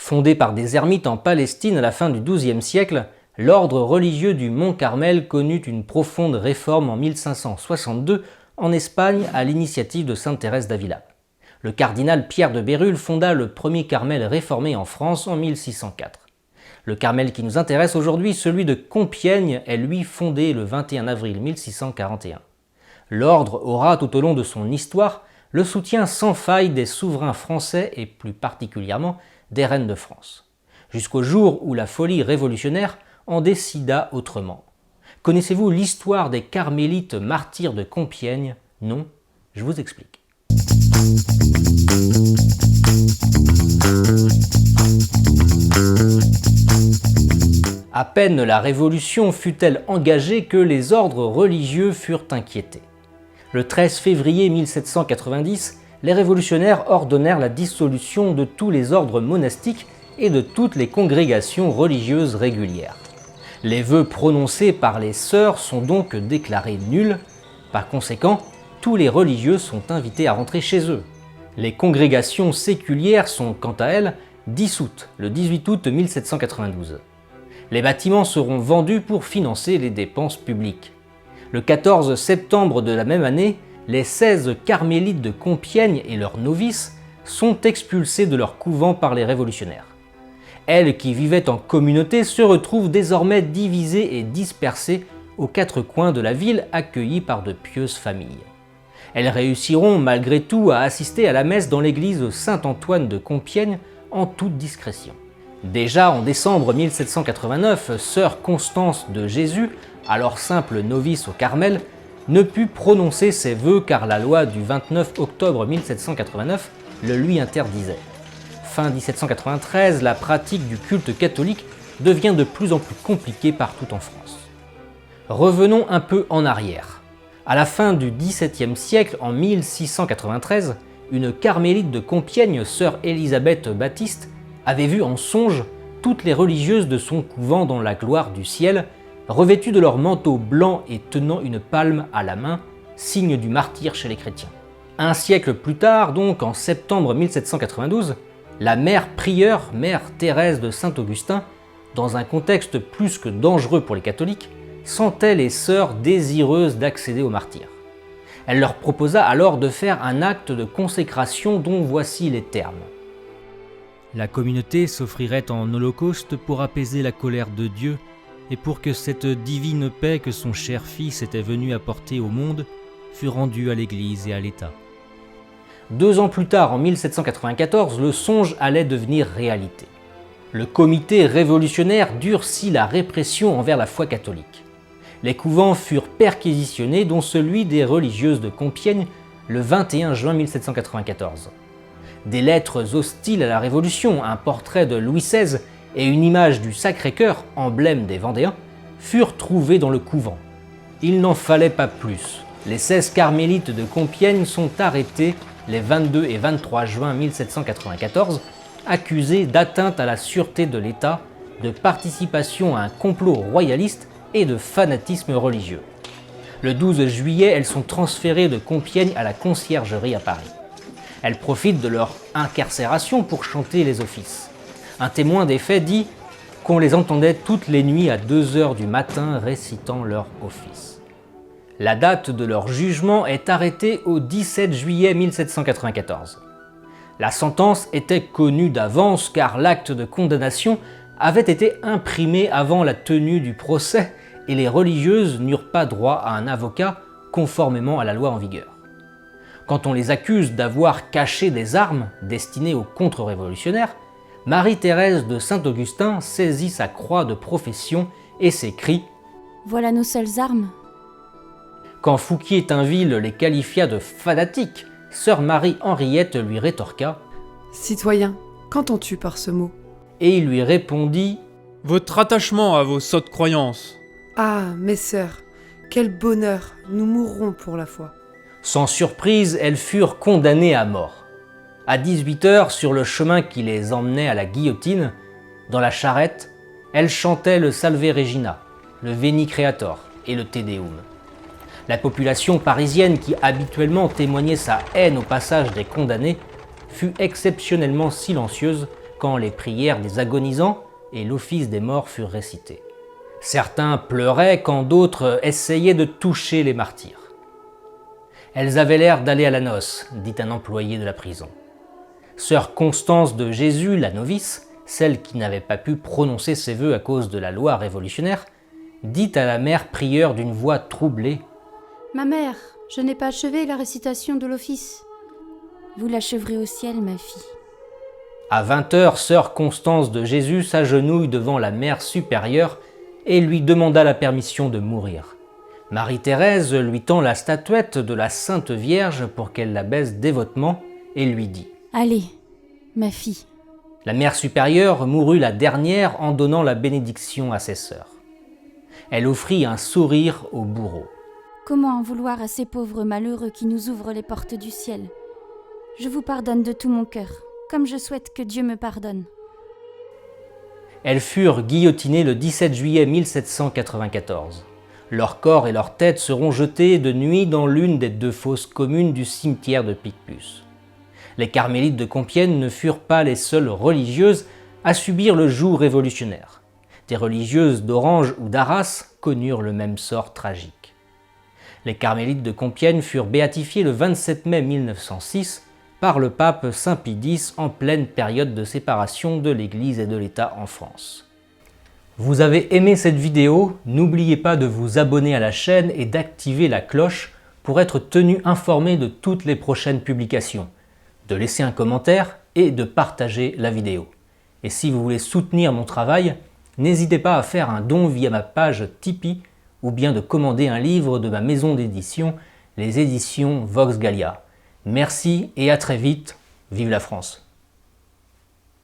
Fondé par des ermites en Palestine à la fin du XIIe siècle, l'ordre religieux du Mont Carmel connut une profonde réforme en 1562 en Espagne à l'initiative de sainte Thérèse d'Avila. Le cardinal Pierre de Bérulle fonda le premier Carmel réformé en France en 1604. Le Carmel qui nous intéresse aujourd'hui, celui de Compiègne, est lui fondé le 21 avril 1641. L'ordre aura tout au long de son histoire le soutien sans faille des souverains français et plus particulièrement des reines de France, jusqu'au jour où la folie révolutionnaire en décida autrement. Connaissez-vous l'histoire des carmélites martyrs de Compiègne? Non, je vous explique. À peine la Révolution fut-elle engagée que les ordres religieux furent inquiétés. Le 13 février 1790, les révolutionnaires ordonnèrent la dissolution de tous les ordres monastiques et de toutes les congrégations religieuses régulières. Les vœux prononcés par les sœurs sont donc déclarés nuls. Par conséquent, tous les religieux sont invités à rentrer chez eux. Les congrégations séculières sont, quant à elles, dissoutes le 18 août 1792. Les bâtiments seront vendus pour financer les dépenses publiques. Le 14 septembre de la même année, les 16 carmélites de Compiègne et leurs novices sont expulsés de leur couvent par les révolutionnaires. Elles qui vivaient en communauté se retrouvent désormais divisées et dispersées aux quatre coins de la ville, accueillies par de pieuses familles. Elles réussiront malgré tout à assister à la messe dans l'église Saint-Antoine de Compiègne en toute discrétion. Déjà en décembre 1789, sœur Constance de Jésus, alors simple novice au Carmel, ne put prononcer ses vœux car la loi du 29 octobre 1789 le lui interdisait. Fin 1793, la pratique du culte catholique devient de plus en plus compliquée partout en France. Revenons un peu en arrière. À la fin du XVIIe siècle, en 1693, une carmélite de Compiègne, sœur Élisabeth Baptiste, avait vu en songe toutes les religieuses de son couvent dans la gloire du ciel, revêtues de leur manteau blanc et tenant une palme à la main, signe du martyre chez les chrétiens. Un siècle plus tard, donc en septembre 1792, la mère prieure, mère Thérèse de Saint-Augustin, dans un contexte plus que dangereux pour les catholiques, sentait les sœurs désireuses d'accéder au martyre. Elle leur proposa alors de faire un acte de consécration dont voici les termes. La communauté s'offrirait en holocauste pour apaiser la colère de Dieu et pour que cette divine paix que son cher Fils était venu apporter au monde fût rendue à l'Église et à l'État. 2 ans plus tard, en 1794, le songe allait devenir réalité. Le comité révolutionnaire durcit la répression envers la foi catholique. Les couvents furent perquisitionnés, dont celui des religieuses de Compiègne, le 21 juin 1794. Des lettres hostiles à la Révolution, un portrait de Louis XVI et une image du Sacré-Cœur, emblème des Vendéens, furent trouvés dans le couvent. Il n'en fallait pas plus. Les 16 carmélites de Compiègne sont arrêtés les 22 et 23 juin 1794, accusés d'atteinte à la sûreté de l'État, de participation à un complot royaliste et de fanatisme religieux. Le 12 juillet, elles sont transférées de Compiègne à la Conciergerie à Paris. Elles profitent de leur incarcération pour chanter les offices. Un témoin des faits dit qu'on les entendait toutes les nuits à 2 heures du matin récitant leur office. La date de leur jugement est arrêtée au 17 juillet 1794. La sentence était connue d'avance car l'acte de condamnation avait été imprimé avant la tenue du procès et les religieuses n'eurent pas droit à un avocat conformément à la loi en vigueur. Quand on les accuse d'avoir caché des armes destinées aux contre-révolutionnaires, Marie-Thérèse de Saint-Augustin saisit sa croix de profession et s'écrie « Voilà nos seules armes !» Quand Fouquier-Tinville les qualifia de fanatiques, sœur Marie-Henriette lui rétorqua « Citoyen, qu'entends-tu par ce mot ?» Et il lui répondit « Votre attachement à vos sottes croyances. » Ah, mes sœurs, quel bonheur, nous mourrons pour la foi. Sans surprise, elles furent condamnées à mort. À 18h, sur le chemin qui les emmenait à la guillotine, dans la charrette, elles chantaient le Salve Regina, le Veni Creator et le Te Deum. La population parisienne qui habituellement témoignait sa haine au passage des condamnés fut exceptionnellement silencieuse quand les prières des agonisants et l'office des morts furent récités. Certains pleuraient quand d'autres essayaient de toucher les martyrs. « Elles avaient l'air d'aller à la noce », dit un employé de la prison. Sœur Constance de Jésus, la novice, celle qui n'avait pas pu prononcer ses vœux à cause de la loi révolutionnaire, dit à la mère prieure d'une voix troublée : « Ma mère, je n'ai pas achevé la récitation de l'office. Vous l'acheverez au ciel, ma fille. » À 20h, sœur Constance de Jésus s'agenouille devant la mère supérieure et lui demanda la permission de mourir. Marie-Thérèse lui tend la statuette de la Sainte Vierge pour qu'elle la baise dévotement et lui dit : « Allez, ma fille. » La mère supérieure mourut la dernière en donnant la bénédiction à ses sœurs. Elle offrit un sourire au bourreau. « Comment en vouloir à ces pauvres malheureux qui nous ouvrent les portes du ciel ? Je vous pardonne de tout mon cœur, comme je souhaite que Dieu me pardonne. » Elles furent guillotinées le 17 juillet 1794. Leurs corps et leurs têtes seront jetés de nuit dans l'une des 2 fosses communes du cimetière de Picpus. Les carmélites de Compiègne ne furent pas les seules religieuses à subir le joug révolutionnaire. Des religieuses d'Orange ou d'Arras connurent le même sort tragique. Les carmélites de Compiègne furent béatifiés le 27 mai 1906 par le pape Saint Pie X en pleine période de séparation de l'Église et de l'État en France. Vous avez aimé cette vidéo? N'oubliez pas de vous abonner à la chaîne et d'activer la cloche pour être tenu informé de toutes les prochaines publications, de laisser un commentaire et de partager la vidéo. Et si vous voulez soutenir mon travail, n'hésitez pas à faire un don via ma page Tipeee ou bien de commander un livre de ma maison d'édition, les éditions Vox Gallia. Merci et à très vite. Vive la France!